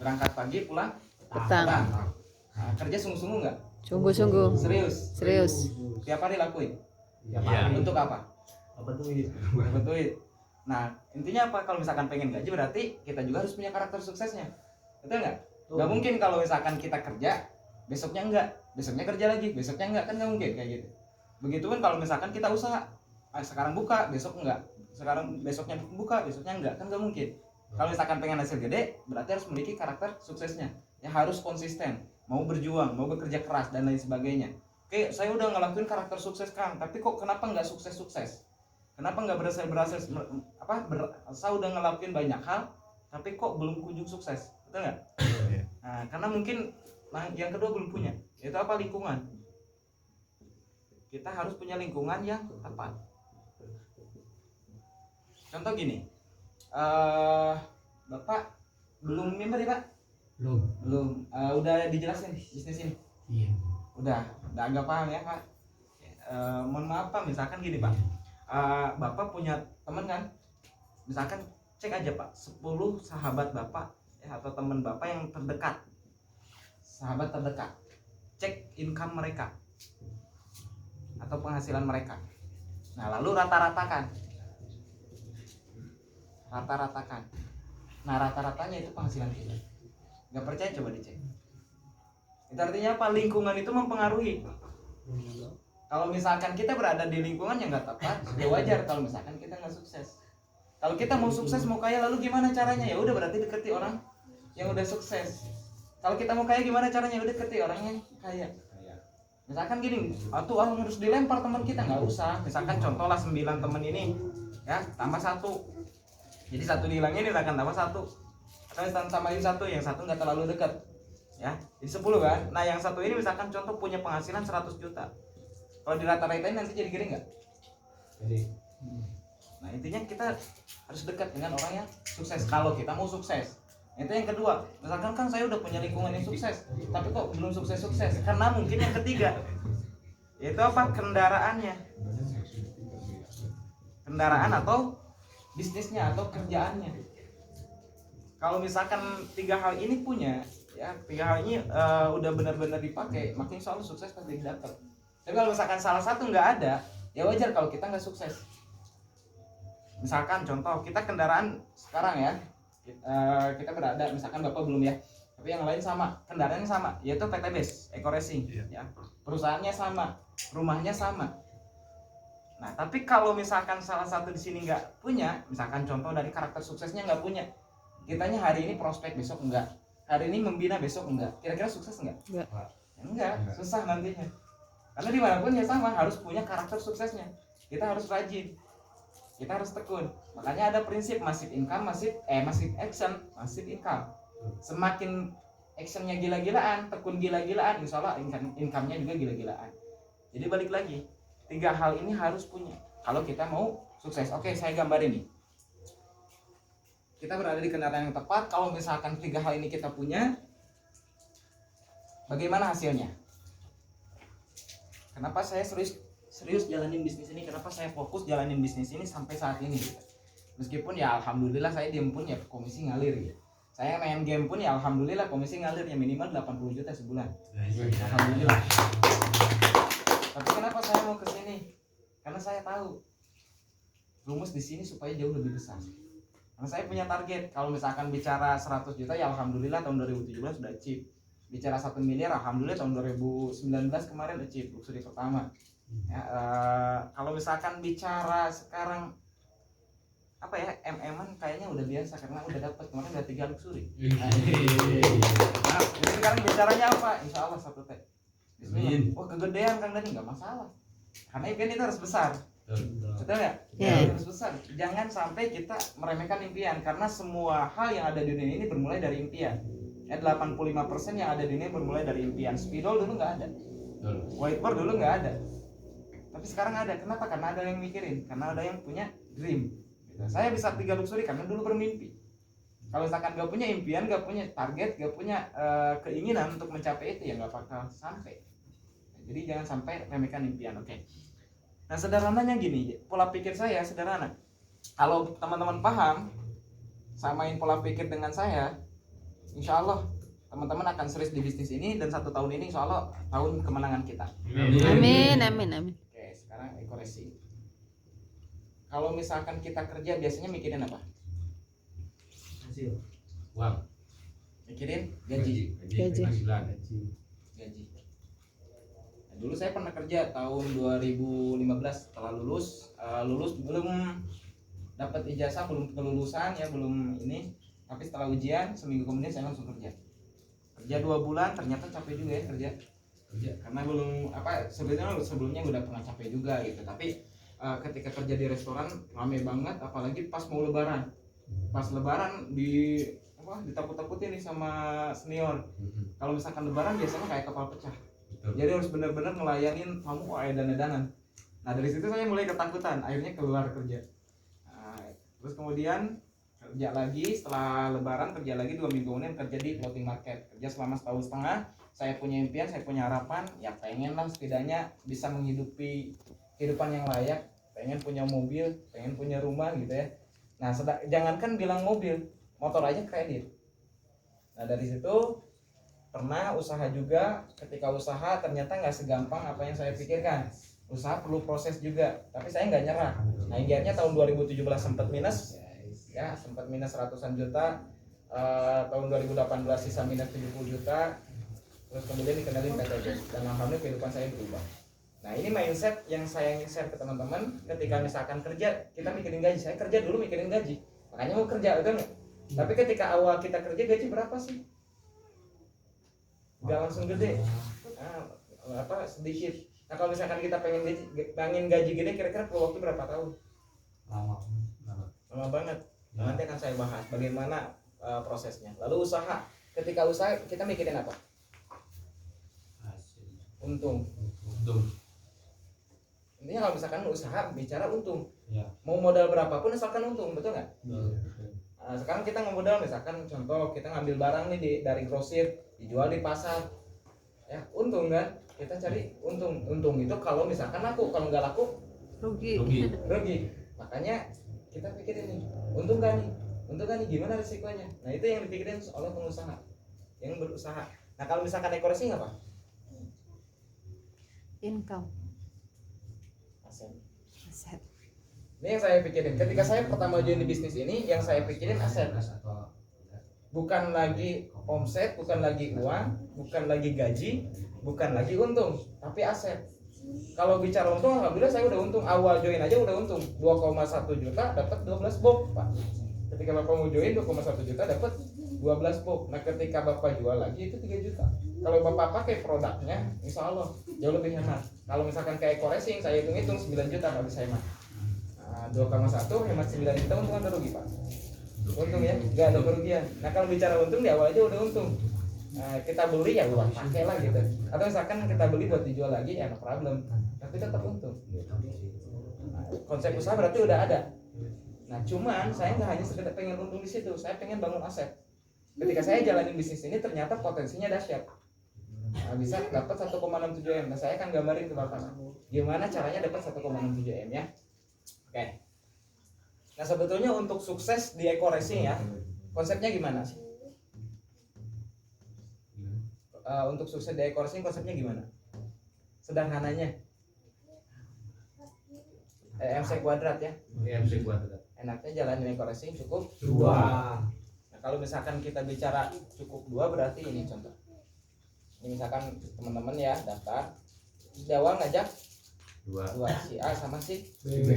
Berangkat pagi, pulang petang. Nah, kerja sungguh-sungguh nggak? Sungguh-sungguh. Serius. Tiap hari lakuin. Untuk apa? Apa duit? Dapat duit. Nah, intinya apa? Kalau misalkan pengen gaji berarti kita juga harus punya karakter suksesnya. Betul nggak? Nggak mungkin kalau misalkan kita kerja, besoknya enggak, besoknya kerja lagi, besoknya enggak, kan nggak mungkin kayak gitu. Begitupun kalau misalkan kita usaha, sekarang buka, besok enggak, sekarang besoknya buka, besoknya enggak, kan nggak mungkin. Kalau misalkan pengen hasil gede, berarti harus memiliki karakter suksesnya. Ya harus konsisten, mau berjuang, mau bekerja keras dan lain sebagainya. Oke, saya udah ngelakuin karakter sukses Kang, tapi kok kenapa nggak sukses-sukses? Kenapa nggak berhasil saya udah ngelakuin banyak hal, tapi kok belum kunjung sukses, betul nggak? Nah, karena mungkin yang kedua belum punya, yaitu apa? Lingkungan. Kita harus punya lingkungan yang tepat. Contoh gini, Bapak belum member ya Pak? Belum. Udah dijelasin bisnis ini? Iya. Udah agak paham ya Pak. Mohon maaf Pak, misalkan gini Pak, Bapak punya teman kan, misalkan cek aja Pak 10 sahabat Bapak ya, atau teman Bapak yang terdekat, sahabat terdekat, cek income mereka atau penghasilan mereka. Nah lalu rata-ratakan. Nah rata-ratanya itu penghasilan kita. Nggak percaya coba dicek. Itu artinya apa? Lingkungan itu mempengaruhi. Kalau misalkan kita berada di lingkungan yang nggak tepat, ya wajar kalau misalkan kita nggak sukses. Kalau kita mau sukses, mau kaya, lalu gimana caranya? Ya udah berarti deketi orang yang udah sukses. Kalau kita mau kaya gimana caranya? Ya udah deketi orang yang kaya. Misalkan gini, harus dilempar teman kita, nggak usah. Misalkan contohlah 9 teman ini, ya tambah 1. Jadi 1 dihilangin, misalkan tambah 1. Atau tambahin 1, yang 1 nggak terlalu dekat. Ya, jadi 10 kan. Nah yang 1 ini misalkan contoh punya penghasilan 100 juta. Kalau dirata-ratain nanti jadi gede nggak? Jadi. Nah intinya kita harus dekat dengan orang yang sukses kalau kita mau sukses. Itu yang kedua. Misalkan kan saya udah punya lingkungan yang sukses, tapi kok belum sukses-sukses? Karena mungkin yang ketiga, yaitu apa? Kendaraannya. Kendaraan atau bisnisnya atau kerjaannya. Kalau misalkan 3 hal ini punya, ya 3 hal ini udah benar-benar dipakai, makin insya Allah sukses pasti dapat. Tapi kalau misalkan salah satu nggak ada, ya wajar kalau kita nggak sukses. Misalkan contoh kita kendaraan sekarang ya, kita berada, misalkan Bapak belum ya, tapi yang lain sama, kendaraannya sama, yaitu PT BES Eco Racing, ya. Perusahaannya sama, rumahnya sama. Nah tapi kalau misalkan salah satu di sini nggak punya, misalkan contoh dari karakter suksesnya nggak punya, kitanya hari ini prospek, besok enggak, hari ini membina, besok enggak, kira-kira sukses enggak? Enggak, susah nantinya. Karena dimanapun ya sama, harus punya karakter suksesnya. Kita harus rajin, kita harus tekun. Makanya ada prinsip massive income, massive action, massive income. Semakin actionnya gila-gilaan, tekun gila-gilaan, insya Allah income-nya juga gila-gilaan. Jadi balik lagi, 3 hal ini harus punya kalau kita mau sukses. Oke, saya gambar ini. Kita berada di kendaraan yang tepat. Kalau misalkan 3 hal ini kita punya, bagaimana hasilnya? Kenapa saya serius jalanin bisnis ini? Kenapa saya fokus jalanin bisnis ini sampai saat ini? Gitu. Meskipun ya alhamdulillah saya diem pun ya komisi ngalir gitu. Saya main game pun ya alhamdulillah komisi ngalir ya minimal 80 juta sebulan. Alhamdulillah. Tapi kenapa saya mau ke sini? Karena saya tahu rumus di sini supaya jauh lebih besar. Karena saya punya target, kalau misalkan bicara 100 juta ya alhamdulillah tahun 2017 sudah achieve. Bicara 1 miliar alhamdulillah tahun 2019 kemarin achieve luxury pertama. Ya, kalau misalkan bicara sekarang apa ya, MM-an kayaknya udah biasa karena udah dapat kemarin udah 3 luxury. Nah, jadi sekarang bicaranya apa? Insya Allah 1 T. Bismillah. Wah kegedean Kang Dani, nggak masalah. Karena event itu harus besar. Betul ya? Harus besar. Jangan sampai kita meremehkan impian, karena semua hal yang ada di dunia ini bermulai dari impian. 85% yang ada di dunia bermulai dari impian. Spidol dulu nggak ada, whiteboard dulu nggak ada, tapi sekarang ada. Kenapa? Karena ada yang mikirin, karena ada yang punya dream. Saya bisa 3 luxury karena dulu bermimpi. Kalau misalkan nggak punya impian, nggak punya target, nggak punya keinginan untuk mencapai itu, ya nggak bakal sampai. Jadi jangan sampai remehkan impian. Oke. Nah sederhananya gini, pola pikir saya sederhana. Kalau teman-teman paham, samain pola pikir dengan saya, insya Allah teman-teman akan serius di bisnis ini, dan 1 tahun ini insya Allah tahun kemenangan kita. Amin. Oke, sekarang ekoresi. Kalau misalkan kita kerja biasanya mikirin apa? Hasil. Uang. Mikirin gaji. Gaji. Penghasilan. Gaji. Nah, dulu saya pernah kerja tahun 2015 setelah lulus belum dapat ijazah, belum kelulusan ya, belum ini. Tapi setelah ujian seminggu kemudian saya langsung kerja. Kerja 2 bulan, ternyata capek juga ya kerja. Karena belum sebelumnya udah pernah capek juga gitu. Tapi ketika kerja di restoran rame banget, apalagi pas mau lebaran. Pas lebaran ditakut-takutin nih sama senior. Kalau misalkan lebaran biasanya kayak kapal pecah. Betul. Jadi harus benar-benar ngelayanin tamu edan-edanan. Nah dari situ saya mulai ketakutan, akhirnya keluar kerja. Terus kemudian kerja lagi setelah lebaran, kerja lagi 2 minggu kemudian kerja di floating market. Kerja selama 1,5 tahun. Saya punya impian, saya punya harapan, ya pengen lah setidaknya bisa menghidupi kehidupan yang layak. Pengen punya mobil, pengen punya rumah gitu ya. Nah jangankan bilang mobil, motor aja kredit. Nah dari situ pernah usaha juga. Ketika usaha ternyata nggak segampang apa yang saya pikirkan. Usaha perlu proses juga, tapi saya nggak nyerah. Nah akhirnya tahun 2017 sempat minus, ya sempat minus ratusan juta. Tahun 2018 sisa minus 70 juta. Terus kemudian dikenalin PTB, dan alhamdulillah kehidupan saya berubah. Nah ini mindset yang saya ingin share ke teman-teman. Ketika misalkan kerja, kita mikirin gaji. Saya kerja dulu mikirin gaji, makanya mau kerja, betul nggak? Tapi ketika awal kita kerja, gaji berapa sih? Gak langsung gede, sedikit. Nah kalau misalkan kita pengen gaji gede, kira-kira perlu waktu berapa tahun? Lama banget. Nah, nanti akan saya bahas bagaimana prosesnya. Lalu usaha, ketika usaha kita mikirin apa? Untung. Intinya kalau misalkan usaha bicara untung, mau modal berapapun asalkan untung, betul nggak? Sekarang kita ngemodal, misalkan contoh kita ngambil barang nih dari grosir, dijual di pasar, ya untung kan? Kita cari untung. Untung itu kalau misalkan laku, kalau nggak laku Rugi. Makanya kita pikirin nih, untung gak nih, gimana risikonya? Nah itu yang dipikirin oleh pengusaha yang berusaha. Nah kalau misalkan ekoresi apa? Income. Aset. Ini yang saya pikirin. Ketika saya pertama join di bisnis ini, yang saya pikirin aset. Bukan lagi omset, bukan lagi uang, bukan lagi gaji, bukan lagi untung, tapi aset. Kalau bicara untung, alhamdulillah saya udah untung. Awal join aja udah untung 2,1 juta dapat 12 box, Pak. Ketika Bapak mau join 2,1 juta dapat 12 box. Nah, ketika Bapak jual lagi itu 3 juta. Kalau Bapak pakai produknya, insya Allah jauh lebih hemat. Kalau misalkan kayak ekoresi, saya hitung 9 juta habis saya hemat. 2,1 hemat 9 juta, untung ada rugi, Pak. Untung ya, nggak ada kerugian. Nah kalau bicara untung di awal aja udah untung. Kita beli ya uang pakai lah gitu. Atau misalkan kita beli buat dijual lagi ya no problem, tapi tetap untung. Konsep usaha berarti udah ada. Nah cuman saya nggak hanya sekedar pengen untung di situ, saya pengen bangun aset. Ketika saya jalanin bisnis ini ternyata potensinya dahsyat. Bisa dapat 1,67 M. Nah saya akan gambarin ke Bapak gimana caranya dapat 1,67 M ya. Oke. Nah sebetulnya untuk sukses di ekoresi ya, konsepnya gimana sih? Untuk sukses di ekoresi konsepnya gimana? Sederhananya MC kuadrat ya. MC kuadrat. Enaknya jalanin ekoresi cukup 2. Nah kalau misalkan kita bicara cukup 2 berarti ini contoh. Ini misalkan teman-teman ya daftar, di awal ngajak 2 si A sama si B.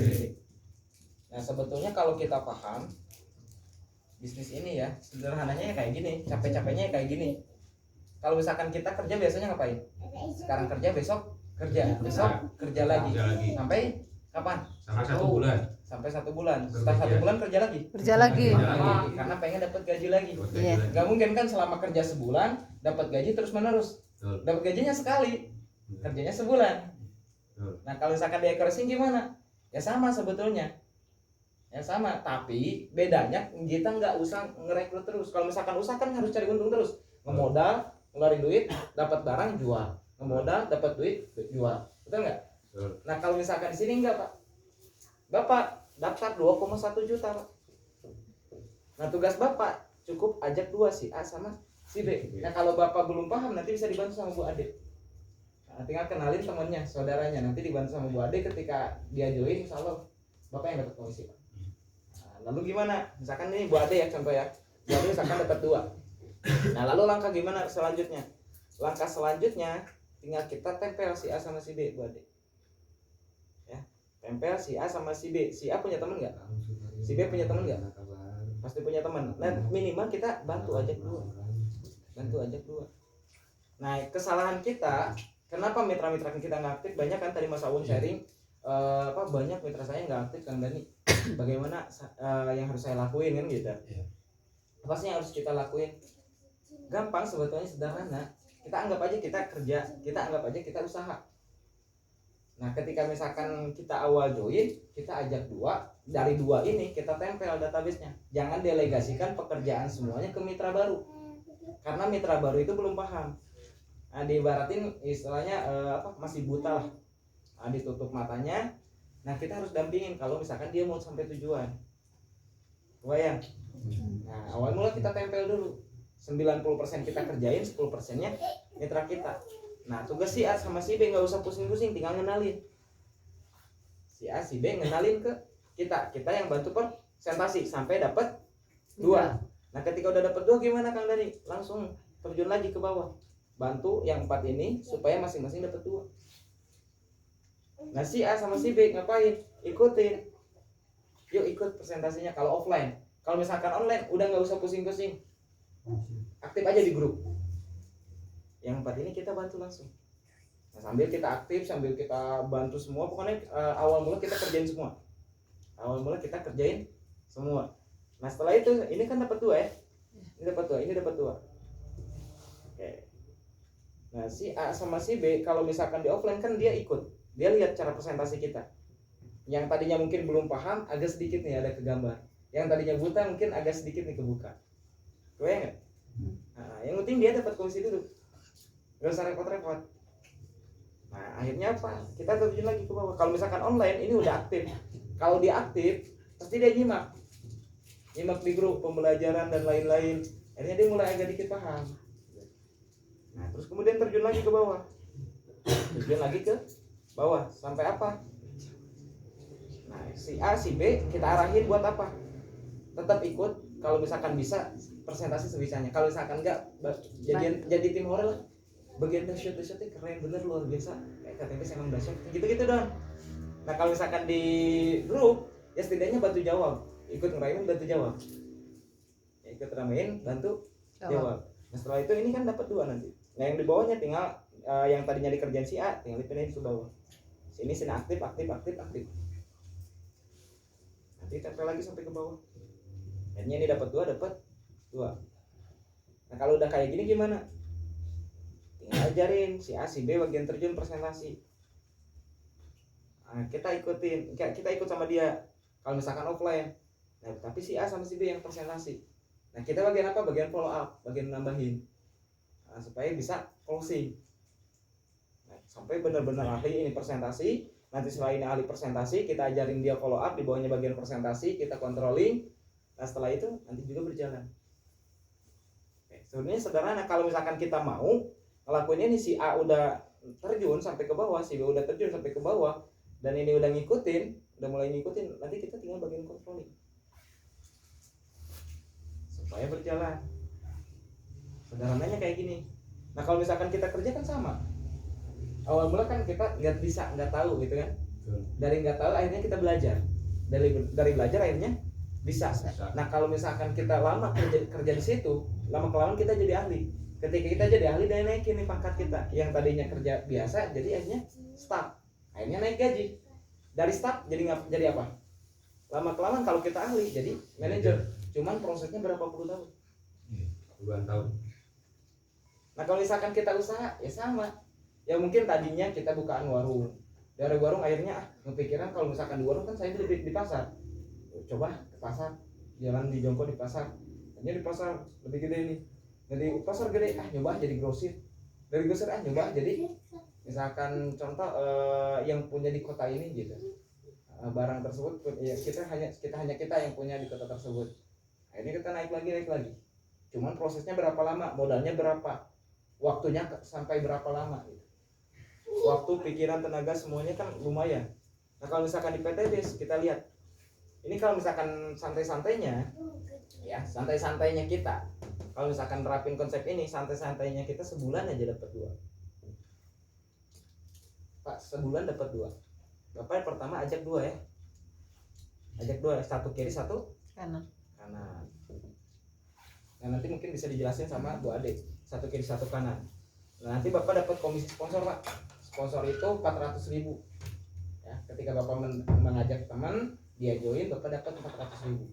Nah sebetulnya kalau kita paham bisnis ini ya sederhananya ya kayak gini, capek-capeknya ya kayak gini. Kalau misalkan kita kerja biasanya ngapain? Sekarang kerja, besok kerja, besok kerja lagi. Sampai kapan? Sampai 1 bulan. Sampai 1 bulan. Setelah 1 bulan kerja lagi. Karena pengen dapat gaji lagi. Iya. Gak mungkin kan selama kerja sebulan dapat gaji terus menerus. Dapat gajinya sekali, kerjanya sebulan. Nah kalau misalkan di ekoresi gimana? Ya sama sebetulnya. Ya sama, tapi bedanya kita nggak usah ngerekrut terus. Kalau misalkan usaha kan harus cari untung terus. Ngemodal, ngeluarin duit, dapat barang jual. Ngemodal, dapat duit, jual. Betul nggak? Nah kalau misalkan di sini enggak, Pak. Bapak daftar 2,1 juta, Pak. Nah tugas Bapak cukup ajak dua, si A sama si B. Nah kalau bapak belum paham nanti bisa dibantu sama Bu Ade. Nah, tinggal kenalin temannya, saudaranya, nanti dibantu sama Bu Ade. Ketika dia join, insya Allah bapak yang dapat komisi Pak. Nah, lalu gimana? Misalkan ini Bu Ade ya contoh ya, Bu Ade misalkan dapat 2. Nah lalu langkah gimana selanjutnya? Langkah selanjutnya tinggal kita tempel si A sama si B, Bu Ade. Ya, tempel si A sama si B. Si A punya teman nggak? Si B punya teman nggak? Pasti punya teman. Nah minimal kita bantu ajak 2. Nah kesalahan kita, kenapa mitra-mitra kita nggak aktif? Banyak kan tadi Mas Awun sharing, banyak mitra saya nggak aktif Kang Dani. Bagaimana yang harus saya lakuin kan gitu? Apa sih yang harus kita lakuin? Gampang sebetulnya, sederhana. Kita anggap aja kita kerja, kita anggap aja kita usaha. Nah ketika misalkan kita awal join, kita ajak 2, dari 2 ini kita tempel database-nya. Jangan delegasikan pekerjaan semuanya ke mitra baru, karena mitra baru itu belum paham. Nah diibaratin istilahnya masih buta lah. Nah, ditutup matanya. Nah kita harus dampingin kalau misalkan dia mau sampai tujuan. Kebayang? Nah awal mula kita tempel dulu. 90% kita kerjain, 10%-nya mitra kita. Nah tugas si A sama si B nggak usah pusing-pusing, tinggal ngenalin. Si A si B ngenalin ke kita yang bantu presentasi sampai dapat 2. Nah ketika udah dapat 2 gimana Kang Dani? Langsung terjun lagi ke bawah, bantu yang 4 ini supaya masing-masing dapat 2. Nah si A sama si B ngapain? Ikutin. Yuk ikut presentasinya kalau offline. Kalau misalkan online udah nggak usah pusing-pusing, aktif aja di grup. Yang 4 ini kita bantu langsung. Nah, sambil kita aktif, sambil kita bantu semua, pokoknya awal mula kita kerjain semua. Nah setelah itu ini kan dapat 2 ya. Ini dapat 2. Oke. Nah si A sama si B kalau misalkan di offline kan dia ikut, dia lihat cara presentasi kita. Yang tadinya mungkin belum paham, agak sedikit nih ada kegambar. Yang tadinya buta mungkin agak sedikit nih kebuka. Kebayang nggak? Nah, yang penting dia dapat komisi dulu, nggak usah repot-repot. Nah akhirnya apa? Kita terjun lagi ke bawah. Kalau misalkan online ini udah aktif, kalau dia aktif pasti dia nyimak di grup pembelajaran dan lain-lain. Akhirnya dia mulai agak dikit paham. Nah terus kemudian terjun lagi ke bawah, sampai apa? Nah si A si B kita arahin buat apa? Tetap ikut kalau misalkan bisa presentasi sebisanya. Kalau misalkan enggak, jadi tim horor lah. Bagian dahsyat-dahsyatnya keren bener, luar biasa. Kayak KTP emang dahsyat. Gitu-gitu dong. Nah kalau misalkan di grup, ya setidaknya bantu jawab. Ikut ngerayain bantu jawab. Ya, ikut ramein bantu jawab. Nah setelah itu ini kan dapat 2 nanti. Nah yang di bawahnya tinggal yang tadinya dikerjain si A, tinggal dipindahin ke bawah. Sini aktif. Nanti tempel lagi sampai ke bawah. Akhirnya ini dapat 2. Nah kalau udah kayak gini gimana? Tinggal ajarin si A si B bagian terjun presentasi. Nah, kita ikut sama dia kalau misalkan offline. Nah tapi si A sama si B yang presentasi. Nah kita bagian apa? Bagian follow up, bagian nambahin. Nah, supaya bisa closing. Nah, sampai benar-benar ahli ini presentasi. Nanti setelah ini ahli presentasi, kita ajarin dia follow up, di bawahnya bagian presentasi, kita controlling. Nah setelah itu nanti juga berjalan. Sebenarnya sederhana. Kalau misalkan kita mau ngelakuin ini, si A udah terjun sampai ke bawah, si B udah terjun sampai ke bawah, dan ini udah mulai ngikutin, nanti kita tinggal bagian controlling supaya berjalan. Sederhananya kayak gini. Nah kalau misalkan kita kerja kan sama. Awal mula kan kita nggak tahu gitu kan. Dari nggak tahu akhirnya kita belajar. Dari belajar akhirnya bisa. Nah kalau misalkan kita lama kerja di situ, lama kelamaan kita jadi ahli. Ketika kita jadi ahli, dan naikin nih pangkat kita. Yang tadinya kerja biasa jadi akhirnya staff. Akhirnya naik gaji. Dari staff jadi apa? Lama kelamaan kalau kita ahli jadi manajer. Cuman prosesnya berapa puluh tahun? Puluhan tahun. Nah kalau misalkan kita usaha ya sama. Ya mungkin tadinya kita bukaan warung. Dari warung akhirnya kepikiran kalau misalkan di warung kan saya beli di pasar. Coba ke pasar, jalan di Jongko di pasar. Hanya di pasar lebih gede nih. Dari pasar gede nyoba jadi grosir. Dari grosir nyoba jadi misalkan contoh yang punya di kota ini gitu. Barang tersebut ya kita hanya kita yang punya di kota tersebut. Akhirnya kita naik lagi. Cuman prosesnya berapa lama, modalnya berapa, waktunya sampai berapa lama gitu. Waktu, pikiran, tenaga semuanya kan lumayan. Nah kalau misalkan di PTBIS kita lihat, ini kalau misalkan santai-santainya ya, santai-santainya kita, kalau misalkan terapin konsep ini, santai-santainya kita sebulan aja dapat 2. Pak, sebulan dapat 2. Bapak pertama ajak 2 ya. Ajak 2, satu kiri satu Kanan. kanan. Nah nanti mungkin bisa dijelasin sama Bu Ade, satu kiri satu kanan. Nah nanti Bapak dapat komisi sponsor Pak. Sponsor itu 400.000 ya. Ketika Bapak mengajak teman, dia join, Bapak dapat 400.000.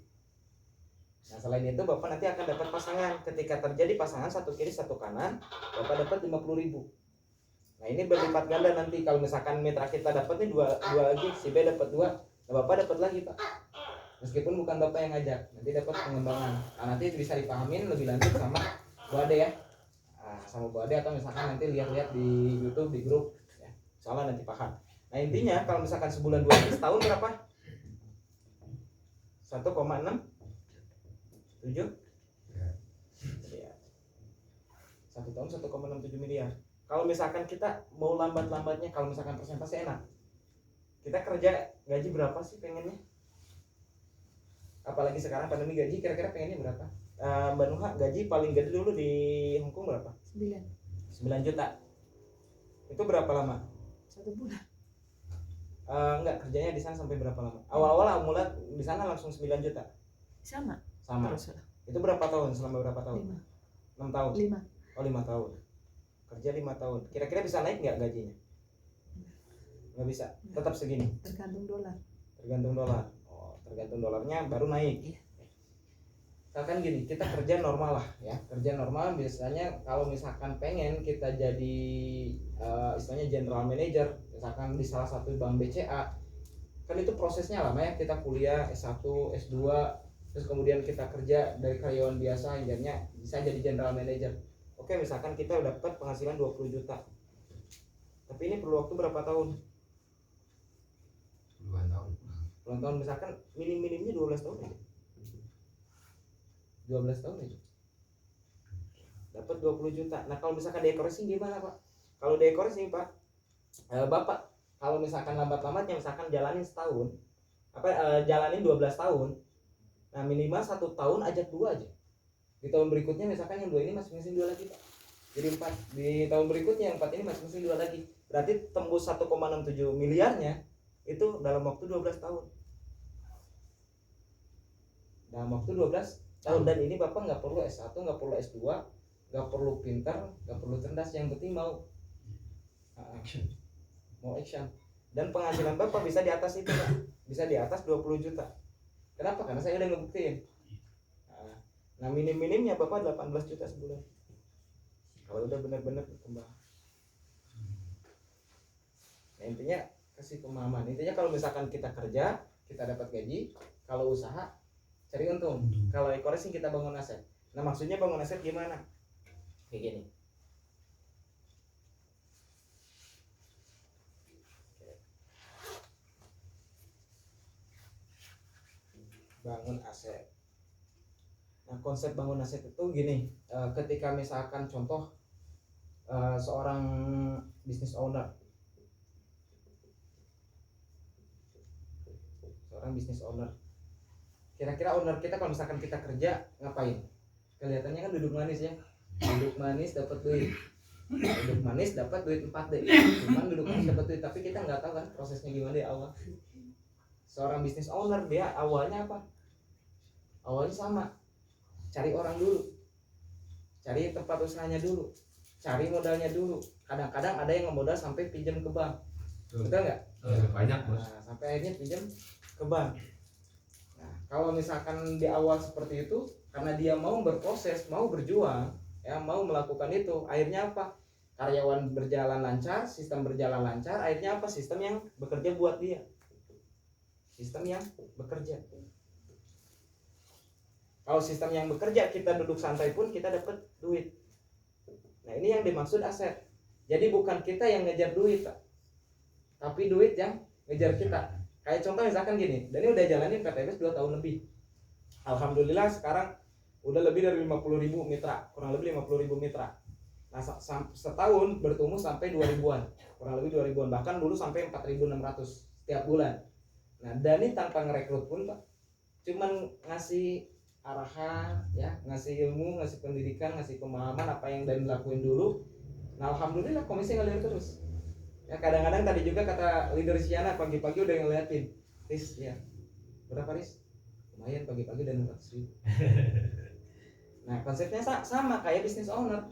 Nah selain itu Bapak nanti akan dapat pasangan. Ketika terjadi pasangan satu kiri satu kanan, Bapak dapat 50.000. Nah ini berlipat ganda nanti. Kalau misalkan mitra kita dapat nih dua lagi, si B dapat 2, nah Bapak dapat lagi Pak. Meskipun bukan Bapak yang ngajak, nanti dapat pengembangan. Nah nanti bisa dipahamin lebih lanjut sama Bu Ade ya. Nah, sama Bu Ade atau misalkan nanti lihat-lihat di YouTube, di grup ya. Soalnya nanti paham. Nah intinya kalau misalkan sebulan 2 kali, setahun berapa? 1,67 miliar. 1 tahun 1,67 miliar. Kalau misalkan kita mau lambat-lambatnya, kalau misalkan persentase enak, kita kerja gaji berapa sih pengennya? Apalagi sekarang pandemi, gaji kira-kira pengennya berapa? Mbak Nuha, gaji paling gede dulu di Hongkong berapa? 9 juta. Itu berapa lama? 1 bulan. Enggak, kerjanya di sana sampai berapa lama? Awal-awal mulai di sana langsung 9 juta. Sama. Sama. Terus Itu berapa tahun? Selama berapa tahun? 5. 6 tahun. 5. Oh 5 tahun. Kerja 5 tahun. Kira-kira bisa naik nggak gajinya? Nggak bisa. Tetap segini. Tergantung dolar. Tergantung dolar. Oh, tergantung dolarnya baru naik. Misalkan gini, kita kerja normal lah ya. Kerja normal biasanya kalau misalkan pengen kita jadi istilahnya general manager, misalkan di salah satu bank BCA, kan itu prosesnya lama ya. Kita kuliah S1, S2, terus kemudian kita kerja dari karyawan biasa hingga bisa jadi general manager. Oke, misalkan kita dapat penghasilan 20 juta. Tapi ini perlu waktu berapa tahun? Puluhan tahun. Puluhan tahun, misalkan minim-minimnya 12 tahun aja. 12 tahun aja. Dapat 20 juta. Nah, kalau misalkan dekorasi gimana, Pak? Kalau dekorasi, Pak, Bapak kalau misalkan lambat-lambatnya misalkan jalanin setahun, jalanin 12 tahun. Nah, minimal 1 tahun ajak 2 aja. Di tahun berikutnya misalkan yang 2 ini masing-masing 2 lagi Pak, jadi 4. Di tahun berikutnya yang 4 ini masing-masing 2 lagi, berarti tembus 1,67 miliarnya itu dalam waktu 12 tahun. Dalam waktu 12 tahun. Dan ini Bapak nggak perlu S1, nggak perlu S2, nggak perlu pintar, nggak perlu cerdas, yang penting mau action. Dan penghasilan Bapak bisa di atas itu Pak, bisa di atas 20 juta. Kenapa? Karena saya udah ngebuktiin. Nah minim-minimnya Bapak 18 juta sebulan kalau udah benar-benar berkembang. Nah intinya kasih pemahaman. Intinya kalau misalkan kita kerja, kita dapat gaji. Kalau usaha, cari untung. Kalau e-commerce kita bangun aset. Nah maksudnya bangun aset gimana? Kayak gini. Bangun aset. Nah konsep bangun aset itu gini, ketika misalkan contoh seorang business owner, kira-kira owner kita kalau misalkan kita kerja ngapain? Kelihatannya kan duduk manis ya, duduk manis dapat duit, duduk manis dapat duit 4D, cuman duduk manis dapat duit, tapi kita nggak tahu kan prosesnya gimana di awal. Seorang business owner dia awalnya apa? Awalnya sama, cari orang dulu, cari tempat usahanya dulu, cari modalnya dulu. Kadang-kadang ada yang modal sampai pinjam ke bank, betul nggak? Banyak bos. Nah, sampai akhirnya pinjam ke bank. Nah, kalau misalkan di awal seperti itu, karena dia mau berproses, mau berjuang, ya mau melakukan itu, akhirnya apa? Karyawan berjalan lancar, sistem berjalan lancar, akhirnya apa? Sistem yang bekerja buat dia, sistem yang bekerja. Kalau sistem yang bekerja, kita duduk santai pun kita dapat duit. Nah ini yang dimaksud aset. Jadi bukan kita yang ngejar duit Pak, tapi duit yang ngejar kita. Kayak contoh misalkan gini, dan ini udah jalanin PTBIS 2 tahun lebih. Alhamdulillah sekarang udah lebih dari 50.000 mitra, kurang lebih 50.000 mitra. Nah, setahun bertumbuh sampai 2000-an, kurang lebih 2000-an, bahkan dulu sampai 4.600 setiap bulan. Nah, dan ini tanpa ngerekrut pun Pak, cuman ngasih arahan ya, ngasih ilmu, ngasih pendidikan, ngasih pemahaman apa yang Dani lakuin dulu. Nah, alhamdulillah komisi ngalir terus. Ya, kadang-kadang tadi juga kata leader Siana pagi-pagi udah ngeliatin, Riz ya, berapa Riz? Lumayan pagi-pagi udah 600.000. Nah, konsepnya sama kayak business owner.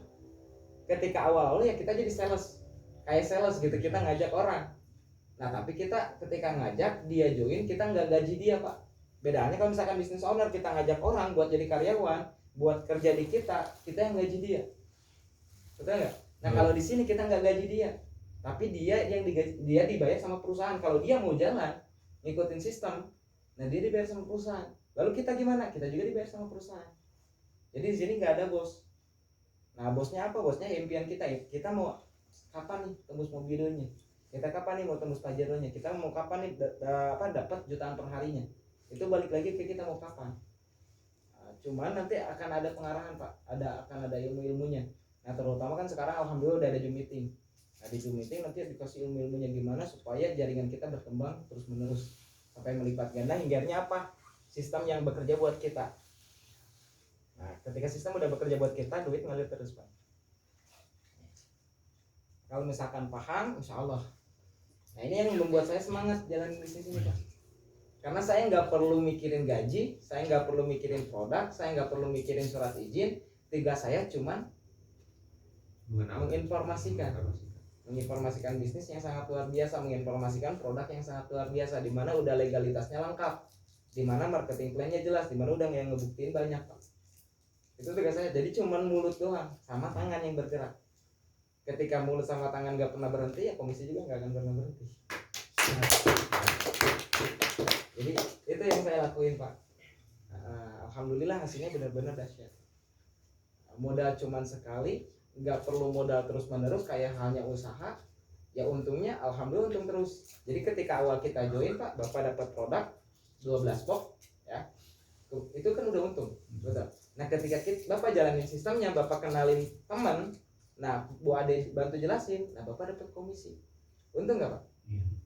Ketika awal-awal ya kita jadi sales, kayak sales gitu, kita ngajak orang. Nah, tapi kita ketika ngajak dia join, kita nggak gaji dia Pak. Bedanya kalau misalkan business owner, kita ngajak orang buat jadi karyawan, buat kerja di kita yang gaji dia, betul nggak? Nah, kalau di sini kita nggak gaji dia, tapi dia yang digaji, dia dibayar sama perusahaan. Kalau dia mau jalan ngikutin sistem, nah dia dibayar sama perusahaan. Lalu kita gimana? Kita juga dibayar sama perusahaan. Jadi di sini nggak ada bos. Nah, bosnya apa? Bosnya impian kita ya. Kita mau kapan nih tembus mobilnya? Kita kapan nih mau tembus pajeronya? Kita mau kapan nih dapat jutaan per harinya? Itu balik lagi ke kita mau kapan. Nah, cuman nanti akan ada pengarahan Pak. Akan ada ilmu-ilmunya. Nah, terutama kan sekarang alhamdulillah udah ada Zoom meeting. Nah, di Zoom meeting nanti dikasih ilmu-ilmunya gimana supaya jaringan kita berkembang terus-menerus sampai melipat ganda. Hingga apa? Sistem yang bekerja buat kita. Nah, ketika sistem udah bekerja buat kita, duit ngalir terus Pak. Kalau misalkan paham, insya Allah. Nah, ini yang membuat saya semangat jalan bisnis ini Pak. Karena saya nggak perlu mikirin gaji, saya nggak perlu mikirin produk, saya nggak perlu mikirin surat izin. Tugas saya cuman menginformasikan bisnis yang sangat luar biasa, menginformasikan produk yang sangat luar biasa, di mana udah legalitasnya lengkap, di mana marketing plan-nya jelas, di mana udah yang ngebuktiin banyak Pak. Itu tugas saya. Jadi cuman mulut doang sama tangan yang bergerak. Ketika mulut sama tangan nggak pernah berhenti, ya komisi juga nggak akan pernah berhenti. Jadi itu yang saya lakuin Pak. Alhamdulillah hasilnya benar-benar dahsyat. Modal cuman sekali, nggak perlu modal terus-menerus kayak halnya usaha. Ya untungnya alhamdulillah untung terus. Jadi ketika awal kita join Pak, Bapak dapat produk 12 box ya. Itu kan udah untung, betul. Nah, ketika Bapak jalanin sistemnya, Bapak kenalin teman, nah Bu Ade bantu jelasin, nah Bapak dapat komisi. Untung nggak Pak?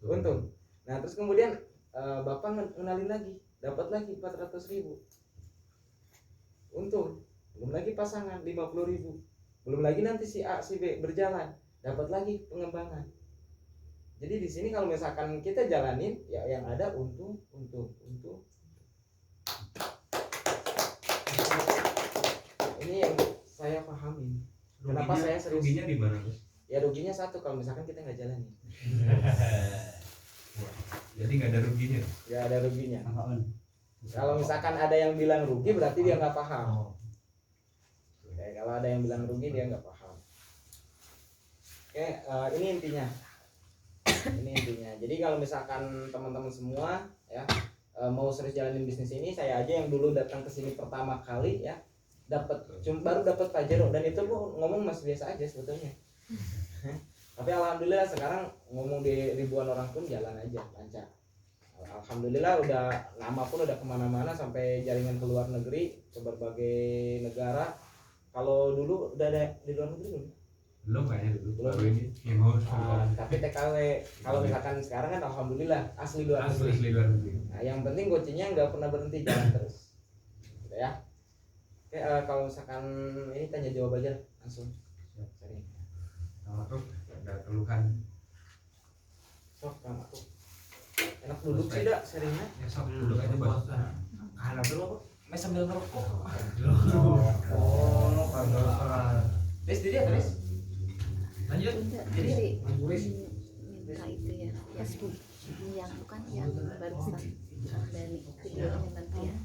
Untung. Nah, terus kemudian Bapak kenalin lagi, dapat lagi 400.000. Untung. Belum lagi pasangan 50.000. Belum lagi nanti si A, si B berjalan, dapat lagi pengembangan. Jadi di sini kalau misalkan kita jalanin, ya yang ada untung. Ini yang saya pahami. Kenapa saya serius? Ruginya di mana? Ya ruginya satu kalau misalkan kita nggak jalanin. Jadi nggak ada ruginya. Nggak ada ruginya. Kalau misalkan ada yang bilang rugi berarti dia nggak paham. Oke, kalau ada yang bilang rugi dia nggak paham. Oke, ini intinya. Jadi kalau misalkan teman-teman semua ya mau serius jalanin bisnis ini, saya aja yang dulu datang ke sini pertama kali ya, baru dapat Pajero, dan itu pun ngomong masih biasa aja sebetulnya. Tapi alhamdulillah sekarang ngomong di ribuan orang pun jalan aja lancar. Alhamdulillah udah nama pun udah kemana-mana sampai jaringan ke luar negeri, ke berbagai negara. Kalau dulu udah ada di luar negeri belum? Belum kayaknya dulu. Belum. Baru ini yang mau Tapi TKW. Kalau misalkan sekarang kan alhamdulillah asli luar negeri. asli luar negeri. Nah, yang penting gocinya nggak pernah berhenti, jalan terus. Gitu ya. Oke, kalau misalkan ini tanya jawab aja langsung. Sering. Kalau tuh ada keluhan. Sok Kang aku. Enak duduk tidak seringnya? Ya sok duduk aja Bos. Karena dulu kok. Mas sambil ngerokok. Oh, pantesan. Des diri ya, Des? Lanjut. Jadi minta itu ya, Facebook yang bukan yang barusan dari video yang nanti ya.